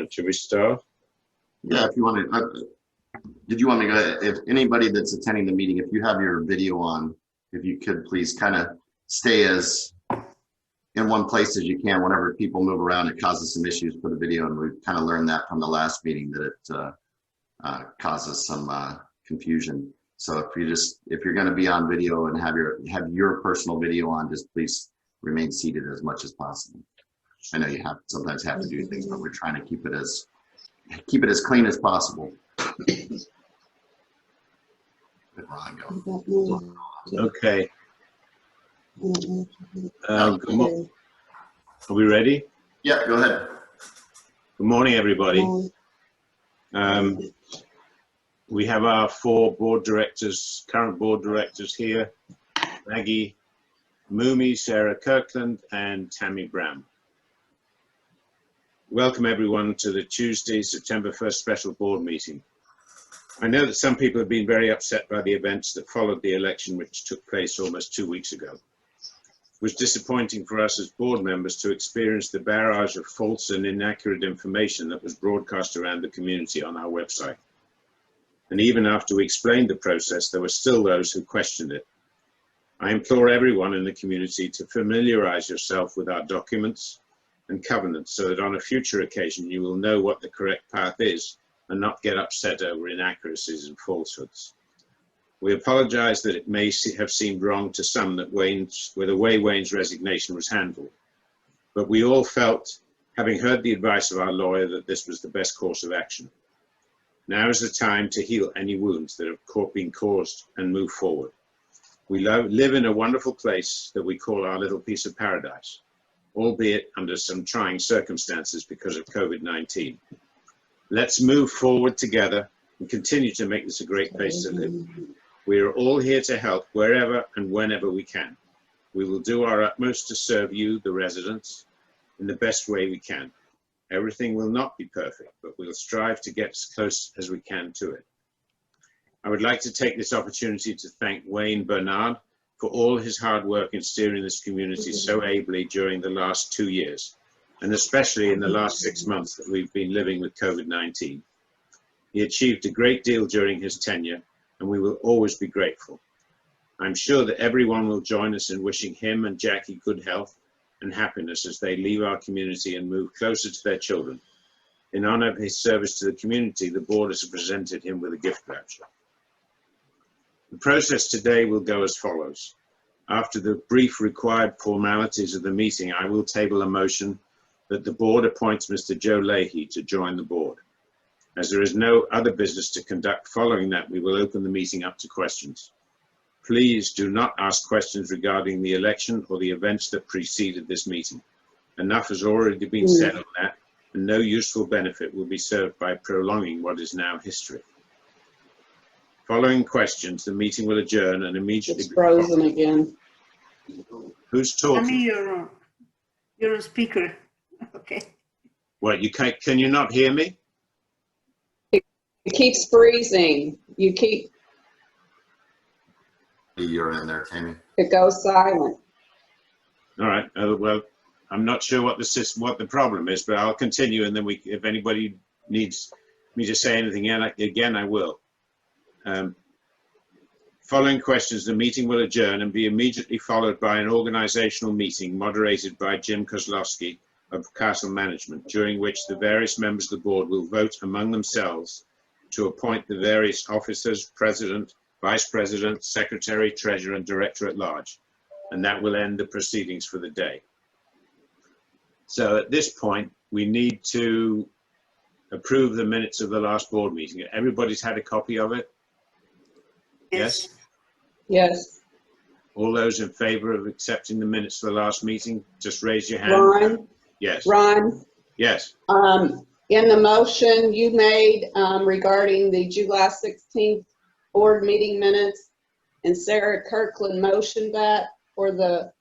right, should we start? Yeah, if you want to, did you want me to go, if anybody that's attending the meeting, if you have your video on, if you could please kind of stay as in one place as you can. Whenever people move around, it causes some issues for the video, and we kind of learned that from the last meeting that it causes some confusion. So if you're going to be on video and have your personal video on, just please remain seated as much as possible. I know you sometimes have to do things, but we're trying to keep it as clean as possible. Okay. Are we ready? Yeah, go ahead. Good morning, everybody. We have our four current board directors here: Maggie Moomey, Sarah Kirkland, and Tammy Brown. Welcome everyone to the Tuesday, September 1st special board meeting. I know that some people have been very upset by the events that followed the election, which took place almost 2 weeks ago. It was disappointing for us as board members to experience the barrage of false and inaccurate information that was broadcast around the community on our website. And even after we explained the process, there were still those who questioned it. I implore everyone in the community to familiarize yourself with our documents and covenants so that on a future occasion you will know what the correct path is and not get upset over inaccuracies and falsehoods. We apologize that it may have seemed wrong to some that the way Wayne's resignation was handled, but we all felt, having heard the advice of our lawyer, that this was the best course of action. Now is the time to heal any wounds that have been caused and move forward. We live in a wonderful place that we call our little piece of paradise, albeit under some trying circumstances because of COVID-19. Let's move forward together and continue to make this a great place to live. We are all here to help wherever and whenever we can. We will do our utmost to serve you, the residents, in the best way we can. Everything will not be perfect, but we'll strive to get as close as we can to it. I would like to take this opportunity to thank Wayne Bernard for all his hard work in steering this community so ably during the last 2 years, and especially in the last 6 months that we've been living with COVID-19. He achieved a great deal during his tenure, and we will always be grateful. I'm sure that everyone will join us in wishing him and Jackie good health and happiness as they leave our community and move closer to their children. In honor of his service to the community, the board has presented him with a gift voucher. The process today will go as follows. After the brief required formalities of the meeting, I will table a motion that the board appoints Mr. Joe Leahy to join the board. As there is no other business to conduct following that, we will open the meeting up to questions. Please do not ask questions regarding the election or the events that preceded this meeting. Enough has already been said on that, and no useful benefit will be served by prolonging what is now history. Following questions, the meeting will adjourn and immediately... It's frozen again. Who's talking? I mean, you're a speaker. Okay. What, can you not hear me? It keeps freezing. You're in there, Tammy. It goes silent. All right. Well, I'm not sure what the problem is, but I'll continue, and then if anybody needs me to say anything again, I will. Following questions, the meeting will adjourn and be immediately followed by an organizational meeting moderated by Jim Kozlowski of Castle Management, during which the various members of the board will vote among themselves to appoint the various officers, president, vice president, secretary, treasurer, and director at large. And that will end the proceedings for the day. So at this point, we need to approve the minutes of the last board meeting. Everybody's had a copy of it? Yes? Yes. All those in favor of accepting the minutes for the last meeting, just raise your hand. Ron? Yes. Ron? Yes. In the motion you made regarding the July 16th board meeting minutes, and Sarah Kirkland motioned that for the,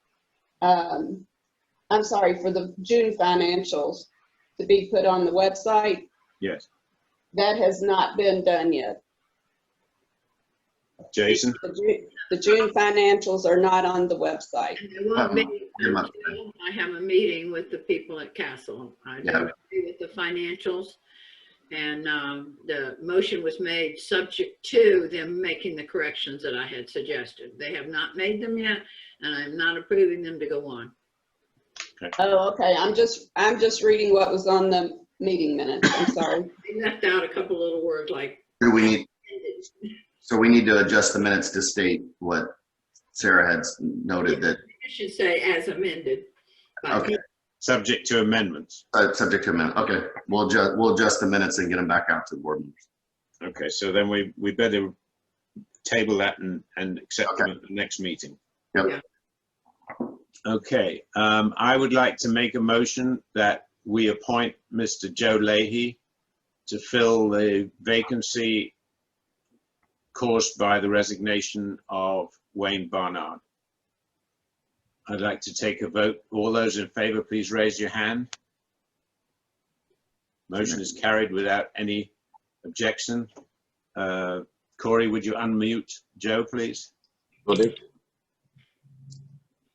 for the June financials to be put on the website. Yes. That has not been done yet. Jason? The June financials are not on the website. I have a meeting with the people at Castle. I don't agree with the financials. And the motion was made subject to them making the corrections that I had suggested. They have not made them yet, and I'm not approving them to go on. Oh, okay. I'm just reading what was on the meeting minutes. I'm sorry. They left out a couple little words like. Do we need, so we need to adjust the minutes to state what Sarah had noted that. I should say as amended. Okay. Subject to amendments. Subject to amendment. Okay. We'll adjust the minutes and get them back out to the board members. Okay, so then we better table that and accept them at the next meeting. Yep. Yeah. Okay, I would like to make a motion that we appoint Mr. Joe Leahy to fill the vacancy caused by the resignation of Wayne Barnard. I'd like to take a vote. All those in favor, please raise your hand. Motion is carried without any objection. Corey, would you unmute Joe, please? Will do.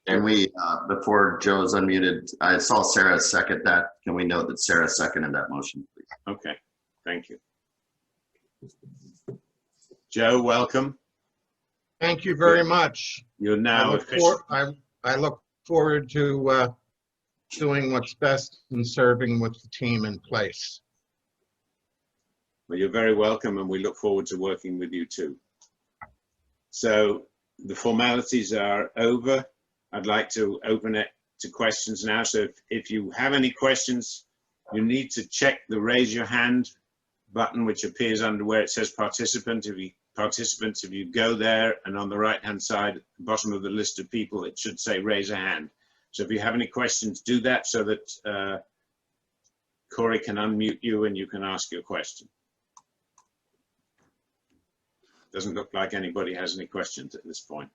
Can we, before Joe's unmuted, I saw Sarah second that. Can we note that Sarah seconded that motion, please? Okay, thank you. Joe, welcome. Thank you very much. You're now I look official. I look forward to doing what's best and serving with the team in place. Well, you're very welcome, and we look forward to working with you too. So the formalities are over. I'd like to open it to questions now. So if you have any questions, you need to check the raise your hand button, which appears under where it says participant. If you go there, and on the right hand side, at the bottom of the list of people, it should say raise a hand. So if you have any questions, do that so that Corey can unmute you and you can ask your question. Doesn't look like anybody has any questions at this point.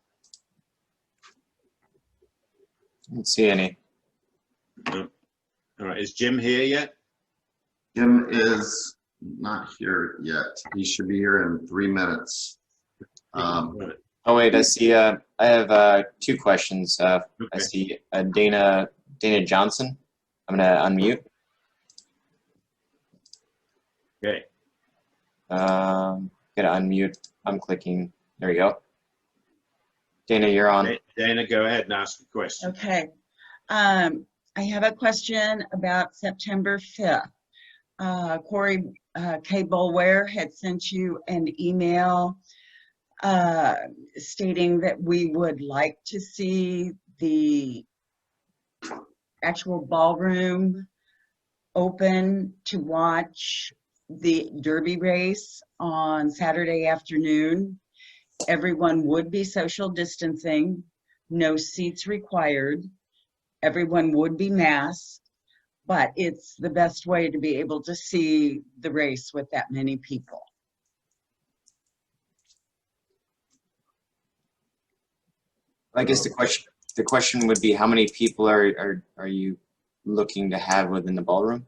I don't see any. No. All right, is Jim here yet? Jim is not here yet. He should be here in 3 minutes. Oh wait, I see. I have 2 questions. I Okay. see Dana Johnson. I'm gonna unmute. Okay. Gotta unmute. I'm clicking. There we go. Dana, you're on. Dana, go ahead and ask a question. Okay. I have a question about September 5th. Corey K. Boulware had sent you an email stating that we would like to see the actual ballroom open to watch the Derby race on Saturday afternoon. Everyone would be social distancing, no seats required. Everyone would be masked, but it's the best way to be able to see the race with that many people. I guess the question would be, how many people are you looking to have within the ballroom?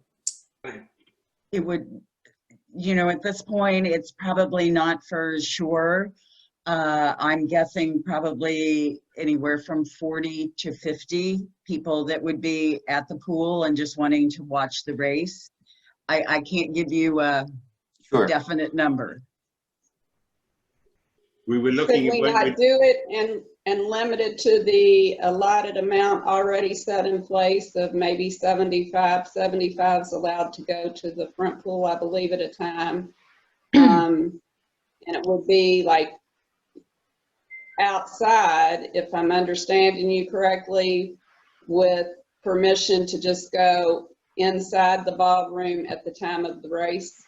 It would, at this point, it's probably not for sure. I'm guessing probably anywhere from 40 to 50 people that would be at the pool and just wanting to watch the race. I can't give you a definite number. We were Could looking we at not do it and limit it to the allotted amount already set in place of maybe 75? 75 is allowed to go to the front pool, I believe, at a time. And it would be like outside, if I'm understanding you correctly, with permission to just go inside the ballroom at the time of the race.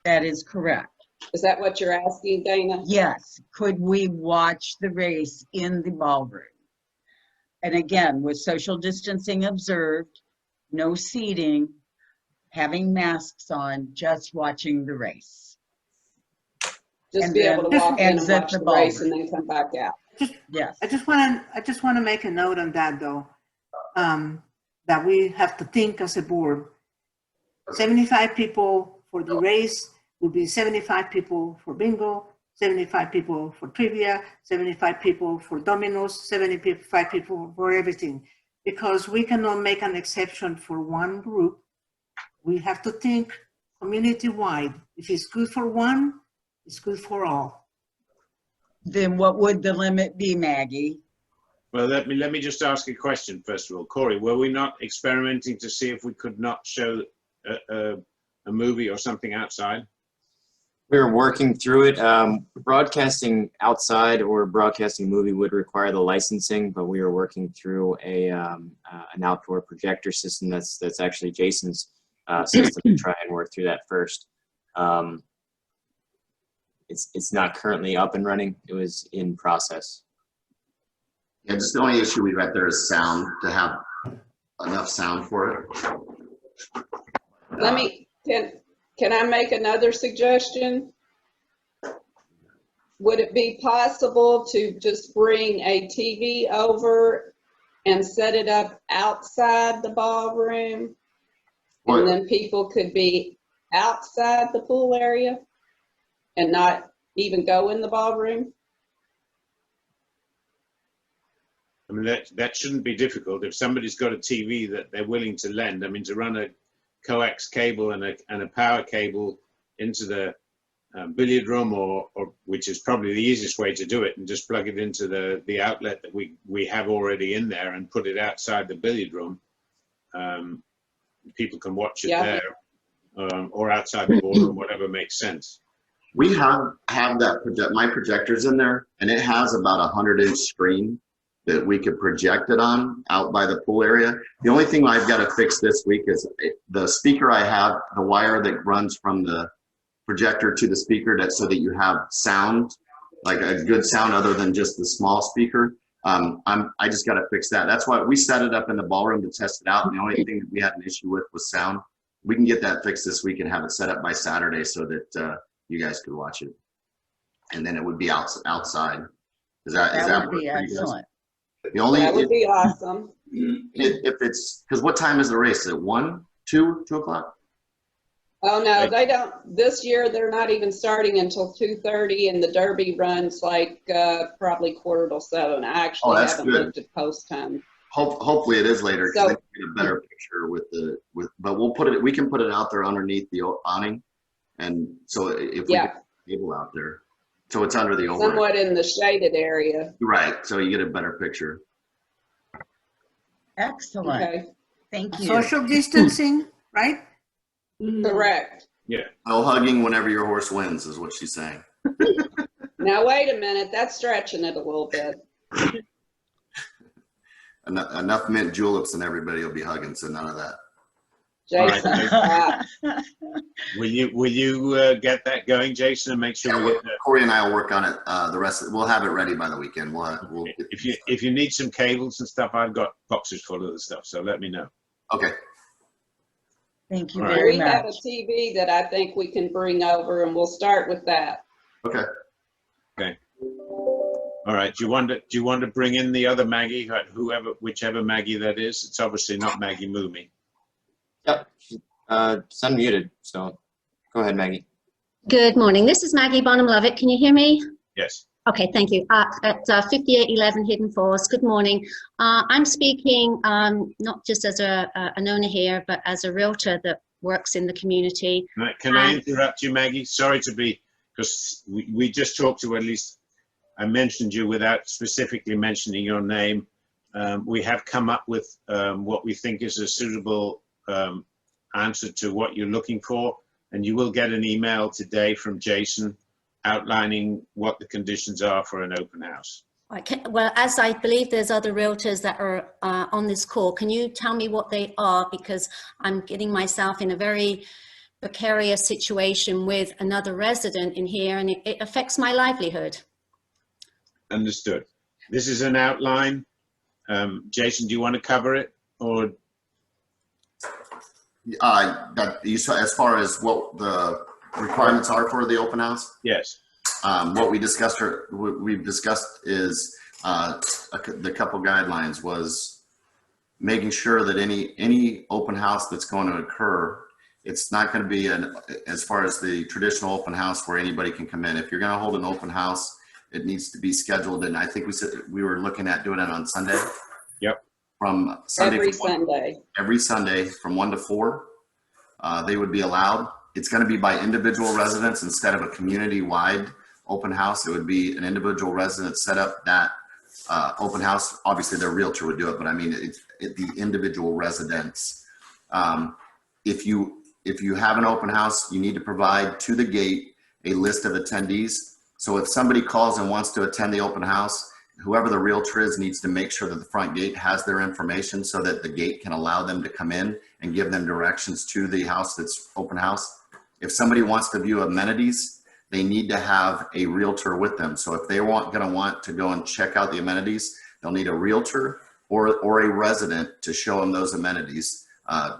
That is correct. Is that what you're asking, Dana? Yes. Could we watch the race in the ballroom? And again, with social distancing observed, no seating, having masks on, just watching the race. Just And be then able to walk in and exit watch the the race ballroom. and then come back out. Yes. I just want to make a note on that though, that we have to think as a board. 75 people for the race will be 75 people for bingo, 75 people for trivia, 75 people for dominoes, 75 people for everything. Because we cannot make an exception for one group We have to think community-wide. If it's good for one, it's good for all. Then what would the limit be, Maggie? Well, let me just ask a question first of all. Corey, were we not experimenting to see if we could not show a movie or something outside? We were working through it. Broadcasting outside or broadcasting a movie would require the licensing, but we were working through an outdoor projector system that's actually Jason's system to try and work through that first. It's not currently up and running. It was in process. Yeah, just the only issue we've got there is sound, to have enough sound for it. Can I make another suggestion? Would it be possible to just bring a TV over and set it up outside the ballroom? And then people could be outside the pool area and not even go in the ballroom? I mean, that shouldn't be difficult. If somebody's got a TV that they're willing to lend, I mean, to run a coax cable and a power cable into the billiard room, or which is probably the easiest way to do it, and just plug it into the outlet that we have already in there and put it outside the billiard room. People can watch it there, or outside the ballroom, whatever makes sense. We have that my projector's in there, and it has about a 100-inch screen that we could project it on out by the pool area. The only thing I've got to fix this week is the speaker I have, the wire that runs from the projector to the speaker, so that you have sound, like a good sound other than just the small speaker. I just got to fix that. That's why we set it up in the ballroom to test it out. And the only thing that we had an issue with was sound. We can get that fixed this week and have it set up by Saturday so that you guys could watch it. And then it would be outside. That would be excellent. That would be awesome. If it's, because what time is the race? Is it 1, 2 o'clock? Oh, no, they don't. This year, they're not even starting until 2:30, and the Derby runs like probably 6:45. I actually haven't looked at post time. Hopefully it is later, because So, then you get a better picture but we can put it out there underneath the awning. And so if we get the table out there, so it's under the overhead. Somewhat in the shaded area. Right, so you get a better picture. Excellent. Okay, Thank you. Social distancing, right? correct. Yeah. No hugging whenever your horse wins, is what she's saying. Now, wait a minute, that's stretching it a little bit. Enough mint juleps and everybody will be hugging, so none of that. Jason, Will you get that going, Jason, and make sure we get that? Corey and I will work on it. The rest, we'll have it ready by the weekend. If you need some cables and stuff, I've got boxes full of the stuff, so let me know. Okay. Thank you All right. very we much. have a TV that I think we can bring over, and we'll start with that. Okay. All right. Do you want to bring in the other Maggie, whichever Maggie that is? It's obviously not Maggie Moomey. Yep. It's unmuted, so go ahead, Maggie. Good morning. This is Maggie Bonham-Lovett. Can you hear me? Yes. Okay, thank you. At 5811 Hidden Forest. Good morning. I'm speaking not just as an owner here, but as a realtor that works in the community. Can I interrupt you, Maggie? Sorry to be, because we just talked to, at least I mentioned you without specifically mentioning your name. We have come up with what we think is a suitable answer to what you're looking for, and you will get an email today from Jason outlining what the conditions are for an open house. Well, as I believe there's other realtors that are on this call, can you tell me what they are? Because I'm getting myself in a very precarious situation with another resident in here, and it affects my livelihood. Understood. This is an outline. Jason, do you want to cover it, or? As far as what the requirements are for the open house? Yes. What we've discussed is the couple guidelines was making sure that any open house that's going to occur, it's not going to be as far as the traditional open house where anybody can come in. If you're going to hold an open house, it needs to be scheduled, and I think we were looking at doing it on Sunday. Yep. From Sunday Every Sunday from 1 to 4. they would be allowed. It's going to be by individual residents instead of a community-wide open house. It would be an individual resident set up that open house. Obviously, their realtor would do it, but I mean, the individual residents. If you have an open house, you need to provide to the gate a list of attendees. So if somebody calls and wants to attend the open house, whoever the realtor is needs to make sure that the front gate has their information so that the gate can allow them to come in and give them directions to the house that's open house. If somebody wants to view amenities, they need to have a realtor with them. So if they gonna want to go and check out the amenities, they'll need a realtor or a resident to show them those amenities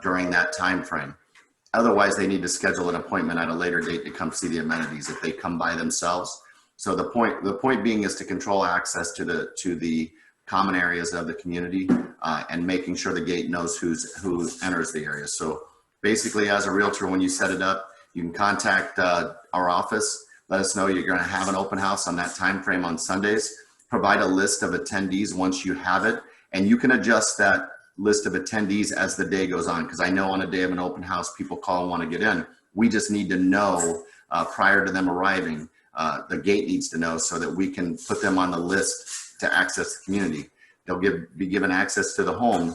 during that time frame. Otherwise, they need to schedule an appointment at a later date to come see the amenities if they come by themselves. So the point being is to control access to the common areas of the community and making sure the gate knows who enters the area. So basically, as a realtor, when you set it up, you can contact our office. Let us know you're going to have an open house on that time frame on Sundays. Provide a list of attendees once you have it, and you can adjust that list of attendees as the day goes on. Because I know on a day of an open house, people call and want to get in. We just need to know prior to them arriving. The gate needs to know so that we can put them on the list to access the community. They'll be given access to the home.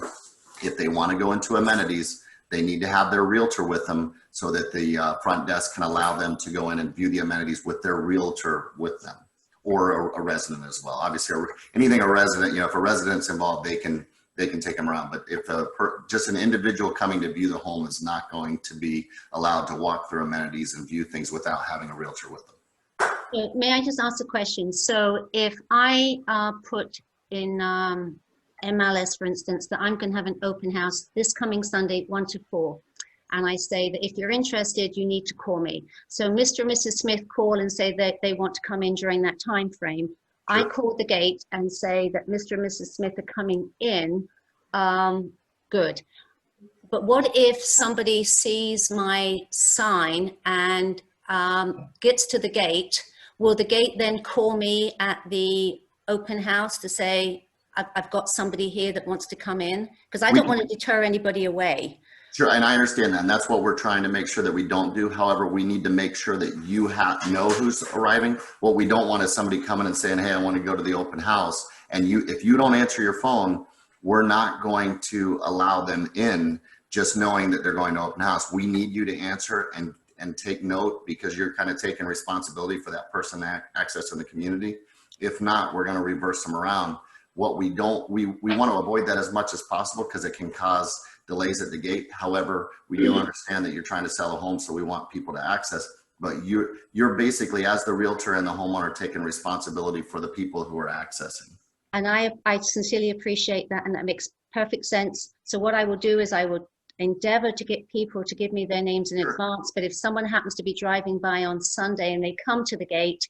If they want to go into amenities, they need to have their realtor with them so that the front desk can allow them to go in and view the amenities with their realtor with them, or a resident as well. Obviously, anything a resident, you know, if a resident's involved, they can take them around. But if just an individual coming to view the home is not going to be allowed to walk through amenities and view things without having a realtor with them. May I just ask a question? So if I put in MLS, for instance, that I'm going to have an open house this coming Sunday, 1 to 4, and I say that if you're interested, you need to call me. So Mr. and Mrs. Smith call and say that they want to come in during that time frame. Sure. I call the gate and say that Mr. and Mrs. Smith are coming in. Good. But what if somebody sees my sign and gets to the gate? Will the gate then call me at the open house to say, I've got somebody here that wants to come in? Because I don't want to deter anybody away. Sure, and I understand that, and that's what we're trying to make sure that we don't do. However, we need to make sure that you know who's arriving. What we don't want is somebody coming and saying, hey, I want to go to the open house. And if you don't answer your phone, we're not going to allow them in just knowing that they're going to open house. We need you to answer and take note, because you're kind of taking responsibility for that person accessing the community. If not, we're going to reverse them around. What we want to avoid that as much as possible, because it can cause delays at the gate. However, we do understand that you're trying to sell a home, so we want people to access, but you're basically, as the realtor and the homeowner, taking responsibility for the people who are accessing. And I sincerely appreciate that, and that makes perfect sense. So what I will do is I will endeavor to get people to give me their names in advance, but if someone happens to be driving by on Sunday and they come to the gate,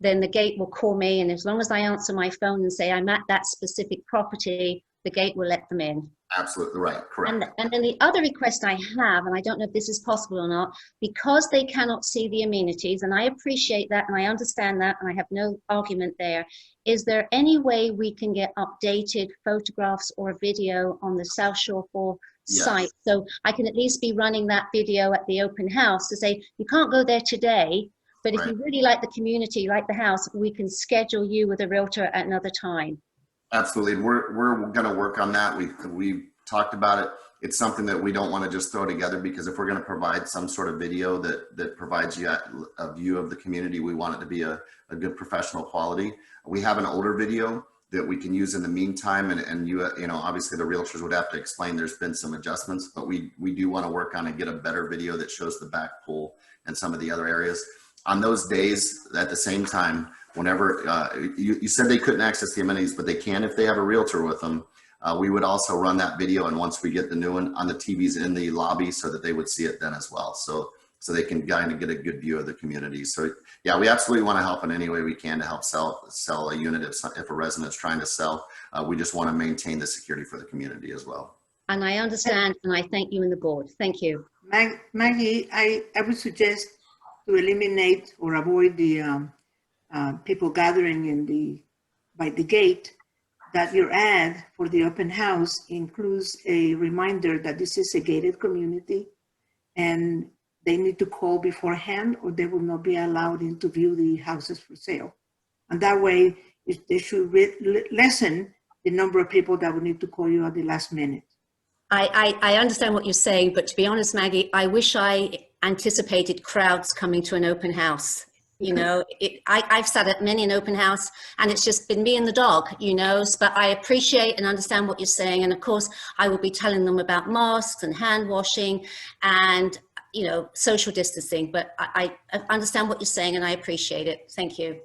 then the gate will call me, and as long as I answer my phone and say I'm at that specific property, the gate will let them in. Absolutely right, correct. And then the other request I have, and I don't know if this is possible or not, because they cannot see the amenities, and I appreciate that and I understand that and I have no argument there, is there any way we can get updated photographs or video on the South Shore 4 site? So I can at least be running that video at the open house to say, you can't go there today, but if you really like the community, like the house, we can schedule you with a realtor at another time. Absolutely. We're going to work on that. We've talked about it. It's something that we don't want to just throw together, because if we're going to provide some sort of video that provides you a view of the community, we want it to be a good professional quality. We have an older video that we can use in the meantime, and you know, obviously the realtors would have to explain there's been some adjustments, but we do want to work on and get a better video that shows the back pool and some of the other areas. On those days, at the same time, whenever you said they couldn't access the amenities, but they can if they have a realtor with them. We would also run that video, and once we get the new one, on the TVs in the lobby, so that they would see it then as well. So they can kind of get a good view of the community. So yeah, we absolutely want to help in any way we can to help sell a unit if a resident's trying to sell. We just want to maintain the security for the community as well. And I understand, and I thank you and the board. Thank you. Maggie, I would suggest to eliminate or avoid the people gathering by the gate, that your ad for the open house includes a reminder that this is a gated community and they need to call beforehand or they will not be allowed in to view the houses for sale. And that way, they should lessen the number of people that will need to call you at the last minute. I understand what you're saying, but to be honest, Maggie, I wish I anticipated crowds coming to an open house. You know, I've sat at many an open house and it's just been me and the dog, you know, but I appreciate and understand what you're saying. And of course, I will be telling them about masks and hand washing and, you know, social distancing, but I understand what you're saying and I appreciate it. Thank you.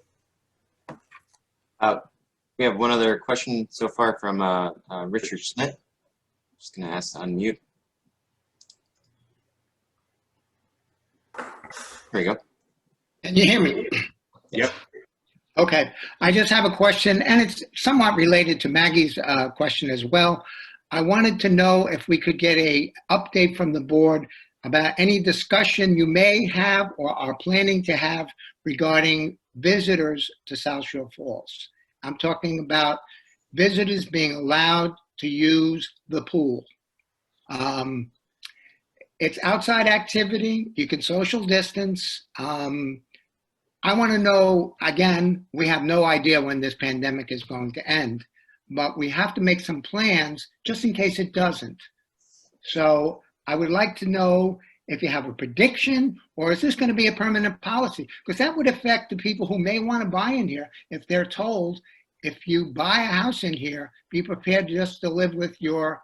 We have one other question so far from Richard Smith. Just gonna ask to unmute. There you go. Can you hear me? Yep. Okay, I just have a question, and it's somewhat related to Maggie's question as well. I wanted to know if we could get an update from the board about any discussion you may have or are planning to have regarding visitors to South Shore Falls. I'm talking about visitors being allowed to use the pool. It's outside activity, you can social distance. I want to know, again, we have no idea when this pandemic is going to end, but we have to make some plans just in case it doesn't. So I would like to know if you have a prediction, or is this going to be a permanent policy? Because that would affect the people who may want to buy in here if they're told, if you buy a house in here, be prepared just to live with your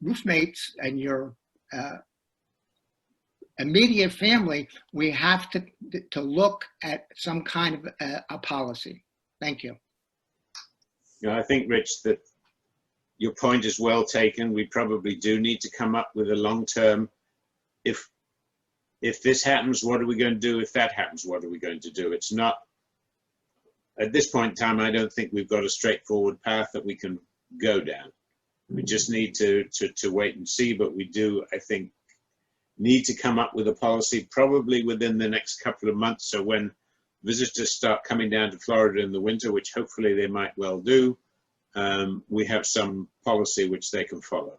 roofmates and your immediate family. We have to look at some kind of a policy. Thank you. You know, I think, Rich, that your point is well taken. We probably do need to come up with a long-term, if this happens, what are we going to do? If that happens, what are we going to do? It's not, at this point in time, I don't think we've got a straightforward path that we can go down. We just need to wait and see, but we do, I think, need to come up with a policy probably within the next couple of months. So when visitors start coming down to Florida in the winter, which hopefully they might well do, we have some policy which they can follow.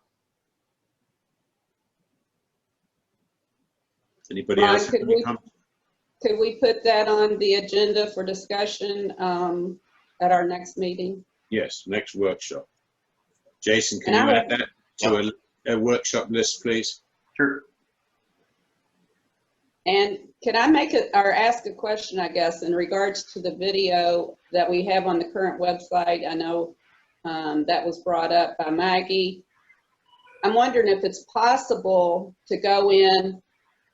Anybody else? Could we put that on the agenda for discussion at our next meeting? Yes, next workshop. Jason, can you add that to a workshop list, please? Sure. And can I make it or ask a question, I guess, in regards to the video that we have on the current website? I know that was brought up by Maggie. I'm wondering if it's possible to go in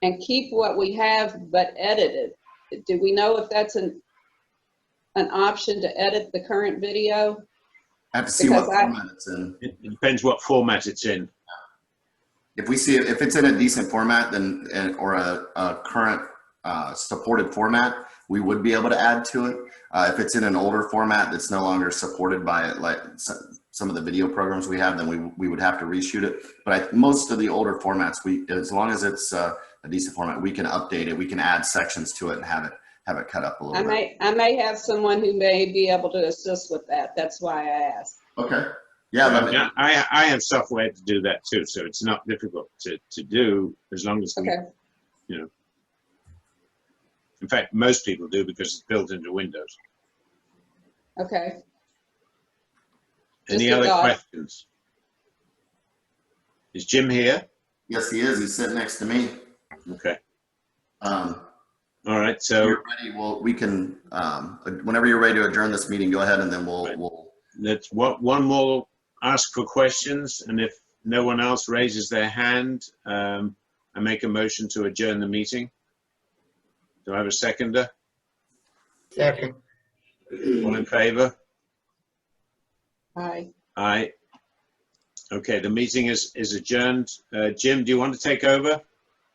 and keep what we have but edit it. Do we know if that's an option to edit the current video? I have to see what format it's in. It depends what format it's in. If we see it, if it's in a decent format, then or a current supported format, we would be able to add to it. If it's in an older format that's no longer supported by it, like some of the video programs we have, then we would have to reshoot it. But most of the older formats, as long as it's a decent format, we can update it. We can add sections to it and have it cut up a little bit. I may have someone who may be able to assist with that. That's why I asked. Okay. Yeah, I have software to do that too, so it's not difficult to do as long as we, you know. In fact, most people do because it's built into Windows. Okay. Any other questions? Is Jim here? Yes, he is. He's sitting next to me. Okay. All right. So you're ready. Well, we can. Whenever you're ready to adjourn this meeting, go ahead, and then we'll. Let's one more. Ask for questions, and if no one else raises their hand, I make a motion to adjourn the meeting. Do I have a seconder? Second. All in favor? Aye. Aye. Okay, the meeting is adjourned. Jim, do you want to take over?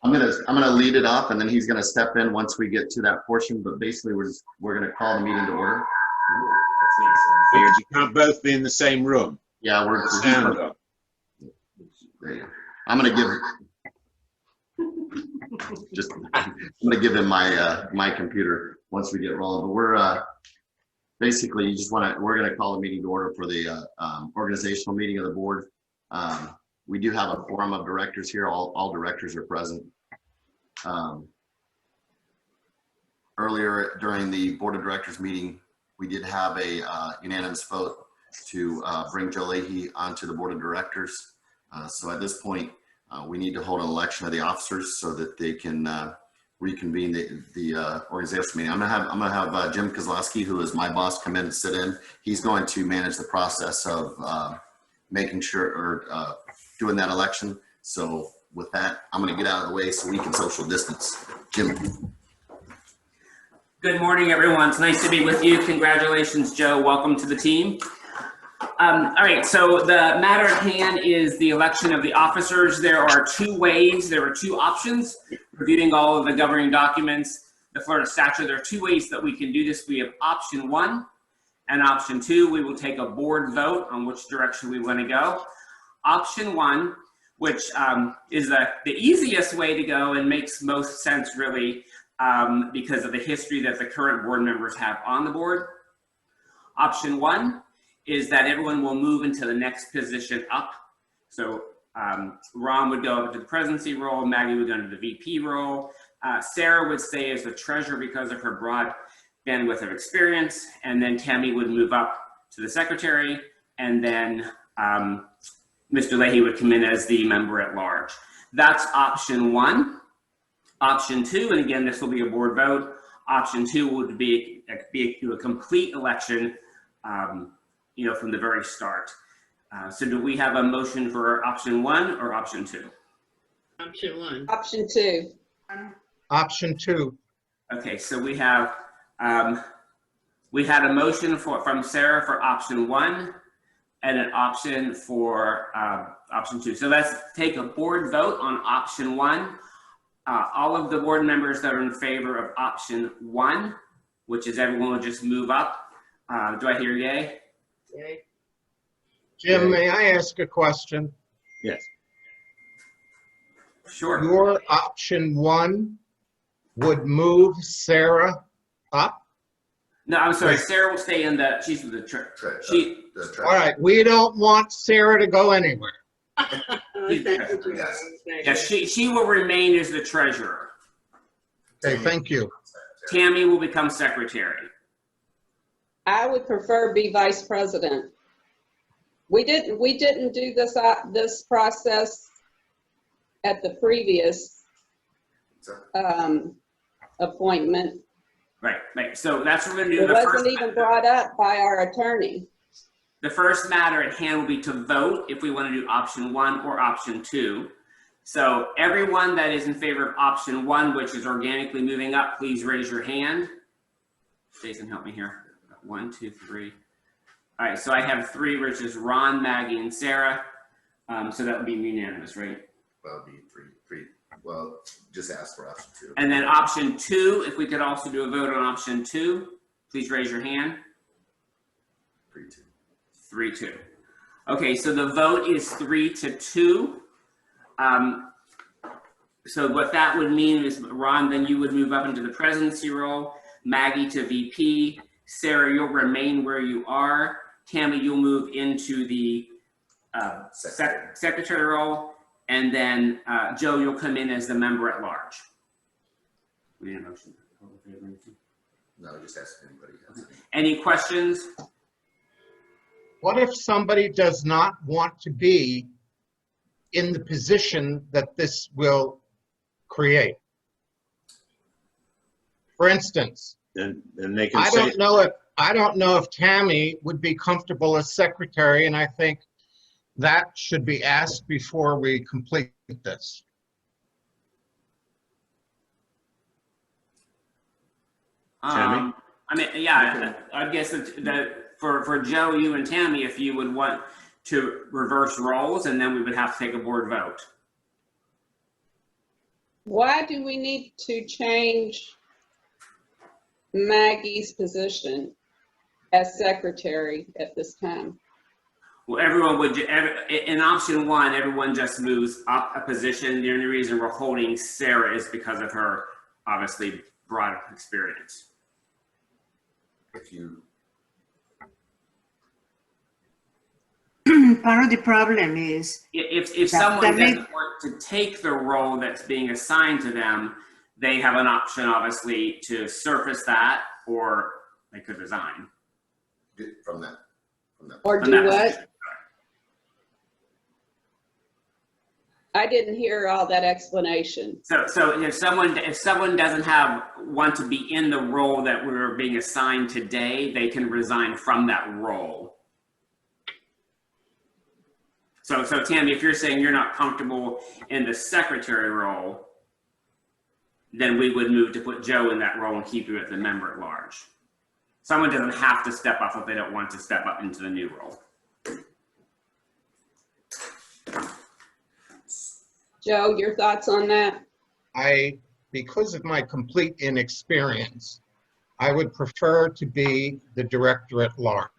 I'm gonna lead it off, and then he's gonna step in once we get to that portion. But basically, we're gonna call the meeting to order. Because you can't both be in the same room. Yeah, we're sound up. I'm gonna give him my computer once we get rolling. But we're basically we're gonna call the meeting to order for the organizational meeting of the board. We do have a quorum of directors here. All directors are present. Earlier during the board of directors meeting, we did have a unanimous vote to bring Joe Leahy onto the board of directors. So at this point, we need to hold an election of the officers so that they can reconvene the organizational meeting. I'm gonna have Jim Kozlowski, who is my boss, come in and sit in. He's going to manage the process of making sure or doing that election. So with that, I'm gonna get out of the way so we can social distance. Jim. Good morning, everyone. It's nice to be with you. Congratulations, Joe. Welcome to the team. All right, so the matter at hand is the election of the officers. There are two options. Reviewing all of the governing documents, the Florida statute, there are two ways that we can do this. We have option 1 and option 2. We will take a board vote on which direction we want to go. Option 1, which is the easiest way to go and makes most sense, really, because of the history that the current board members have on the board. Option 1 is that everyone will move into the next position up. So Ron would go up to the presidency role, Maggie would go into the VP role, Sarah would stay as the treasurer because of her broad bandwidth of experience, and then Tammy would move up to the secretary, and then Mr. Leahy would come in as the member at large. That's option 1. Option 2, and again, this will be a board vote. Option 2 would be a complete election, from the very start. So do we have a motion for option 1 or option 2? Option 1. Option 2. Option 2. Okay, so we have we had a motion from Sarah for option 1 and an option for option 2. So let's take a board vote on option 1. All of the board members that are in favor of option 1, which is everyone will just move up. Do I hear yay? Yay. Jim, may I ask a question? Yes. Sure. Your option 1 would move Sarah up? No, I'm sorry. Sarah will stay in the, she's the All right, we don't want Sarah to go anywhere. Yeah, she will remain as the treasurer. Okay, thank you. Tammy will become secretary. I would prefer be vice president. We didn't do this process at the previous appointment. Right. So that's what we're gonna do. It wasn't even brought up by our attorney. The first matter at hand will be to vote if we want to do option 1 or option 2. So everyone that is in favor of option 1, which is organically moving up, please raise your hand. Jason, help me here. 1, 2, 3. All right, so I have 3, which is Ron, Maggie, and Sarah. So that would be unanimous, right? Well, it'd be three. Well, just ask for option 2. And then option 2, if we could also do a vote on option 2, please raise your hand. 3-2. 3-2. Okay, so the vote is 3-2. So what that would mean is, Ron, then you would move up into the presidency role, Maggie to VP, Sarah, you'll remain where you are, Tammy, you'll move into the secretary role, and then Joe, you'll come in as the member at large. We need a motion. No, just ask if anybody has any questions? What if somebody does not want to be in the position that this will create? For instance, Then they can I say, don't know if Tammy would be comfortable as secretary, and I think that should be asked before we complete this. Tammy? I mean, yeah, I guess that for Joe, you and Tammy, if you would want to reverse roles, and then we would have to take a board vote. Why do we need to change Maggie's position as secretary at this time? Well, everyone would, in option 1, everyone just moves up a position. The only reason we're holding Sarah is because of her, obviously, broad experience. part of the problem is If That- someone that may- doesn't want to take the role that's being assigned to them, they have an option, obviously, to surface that, or they could resign. From that. Or from do that what? position. I didn't hear all that explanation. So if someone doesn't want to be in the role that we're being assigned today, they can resign from that role. So Tammy, if you're saying you're not comfortable in the secretary role, then we would move to put Joe in that role and keep you as the member at large. Someone doesn't have to step up if they don't want to step up into the new role. Joe, your thoughts on that? Because of my complete inexperience, I would prefer to be the director at large.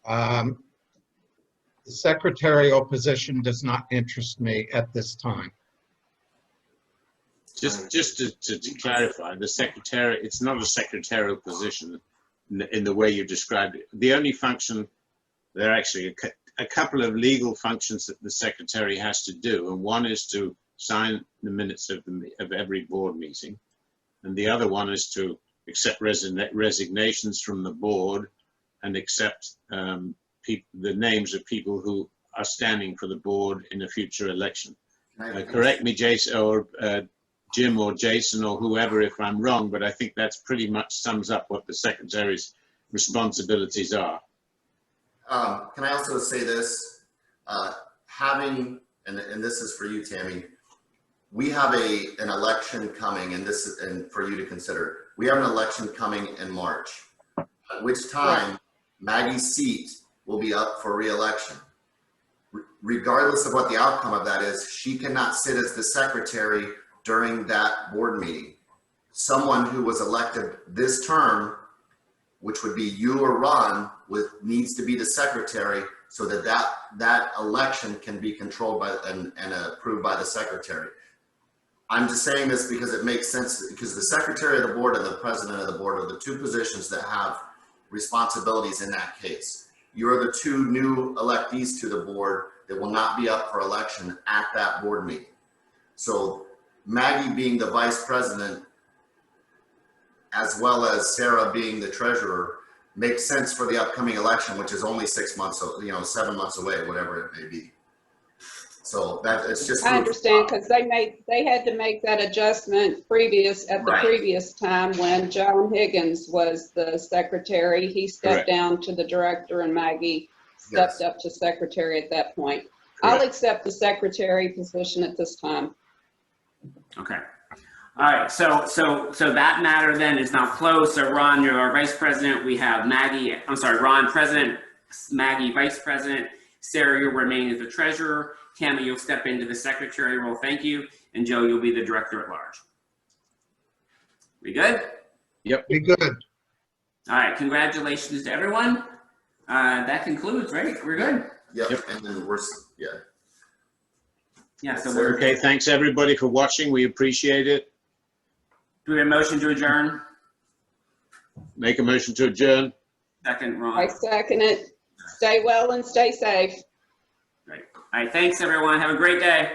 The secretarial position does not interest me at this time. Just to clarify, the secretary, it's not a secretarial position in the way you described it. The only function, there are actually a couple of legal functions that the secretary has to do, and one is to sign the minutes of every board meeting, and the other one is to accept resignations from the board and accept the names of people who are standing for the board in a future election. Correct me, Jason, or Jim or Jason or whoever if I'm wrong, but I think that's pretty much sums up what the secretary's responsibilities are. Can I also say this? And this is for you, Tammy, we have an election coming, and for you to consider. We have an election coming in March, at which time Maggie's seat will be up for re-election. Regardless of what the outcome of that is, she cannot sit as the secretary during that board meeting. Someone who was elected this term, which would be you or Ron, needs to be the secretary so that election can be controlled by and approved by the secretary. I'm just saying this because it makes sense, because the secretary of the board and the president of the board are the two positions that have responsibilities in that case. You're the two new electees to the board that will not be up for election at that board meeting. So Maggie being the vice president, as well as Sarah being the treasurer, makes sense for the upcoming election, which is only 6 months, 7 months away, whatever it may be. So that it's just. I understand, because they had to make that adjustment at the previous time when John Higgins was the secretary. He stepped down to the director and Maggie stepped up to secretary at that point. I'll accept the secretary position at this time. Okay. All right. So that matter then is now closed. So Ron, you're our vice president. We have Maggie. I'm sorry, Ron, president. Maggie, vice president. Sarah, you'll remain as the treasurer. Tammy, you'll step into the secretary role. Thank you. And Joe, you'll be the director at large. We good? Yep. Be good. All right. Congratulations to everyone. That concludes, right? We're good. Yep. And then Yeah. So we're Okay. Thanks everybody for watching. We appreciate it. Do we have a motion to adjourn? Make a motion to adjourn. Second, Ron. I second it. Stay well and stay safe. Great. All right. Thanks, everyone. Have a great day.